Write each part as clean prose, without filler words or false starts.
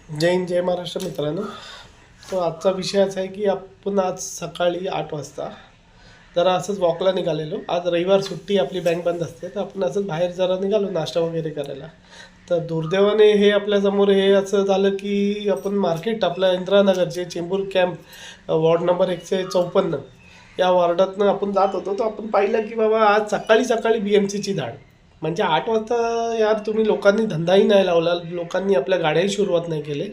जय हिंद जय महाराष्ट्र मित्रांनो. तो आजचा विषय असा आहे की आपण आज सकाळी 8 वाजता जरा असंच वॉकला निघालेलो. आज रविवार सुट्टी, आपली बँक बंद असते, तर आपण असंच बाहेर जरा निघालो नाश्ता वगैरे करायला. तर दुर्दैवाने हे आपल्यासमोर हे असं झालं की आपण मार्केट, आपलं इंदिरानगर जे चेंबूर कॅम्प वॉर्ड नंबर 154 या वॉर्डातनं आपण जात होतो. तर आपण पाहिलं की बाबा आज सकाळी सकाळी BMCची धाड. म्हणजे 8 वाजता यार, तुम्ही लोकांनी धंदाही नाही लावला, लोकांनी आपल्या गाड्याही सुरुवात नाही केली,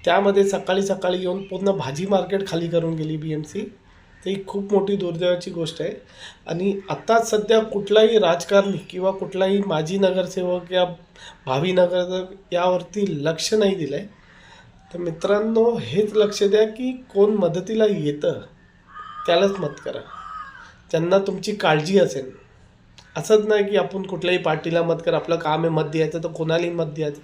त्यामध्ये सकाळी सकाळी येऊन पूर्ण भाजी मार्केट खाली करून गेली BMC. ती खूप मोठी दुर्दैवाची गोष्ट आहे. आणि आत्ता सध्या कुठलाही राजकारणी किंवा कुठलाही माजी नगरसेवक या भावी नगरसेवक यावरती लक्ष नाही दिलं आहे. तर मित्रांनो, हेच लक्ष द्या की कोण मदतीला येतं त्यालाच मत करा, ज्यांना तुमची काळजी असेल. असंच नाही की आपण कुठल्याही पार्टीला मत करा, आपलं काम आहे मत द्यायचं तर कोणालाही मत द्यायचं.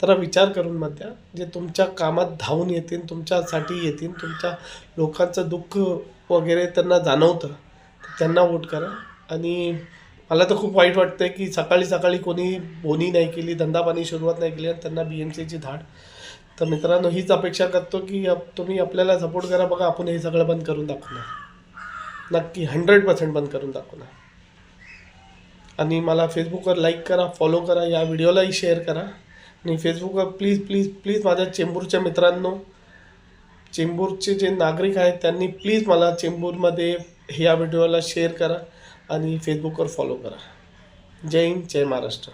तर विचार करून मत द्या, जे तुमच्या कामात धावून येतील, तुमच्यासाठी येतील, तुमच्या लोकांचं दुःख वगैरे त्यांना जाणवतं, तर त्यांना वोट करा. आणि मला तर खूप वाईट वाटतं आहे की सकाळी सकाळी कोणी बोनी नाही केली, धंदापाणी सुरुवात नाही केली आणि त्यांना BMCची धाड. तर मित्रांनो, हीच अपेक्षा करतो की तुम्ही आपल्याला सपोर्ट करा. बघा, आपण हे सगळं बंद करून दाखवणार, नक्की 100% बंद करून दाखवणार. आणि मला फेसबुकवर लाईक करा, फॉलो करा, या व्हिडिओलाही शेअर करा. आणि फेसबुकवर प्लीज प्लीज प्लीज माझ्या चेंबूरच्या मित्रांनो, चेंबूरचे जे नागरिक आहेत त्यांनी प्लीज मला चेंबूरमध्ये ह्या व्हिडिओला शेअर करा आणि फेसबुकवर फॉलो करा. जय हिंद जय महाराष्ट्र.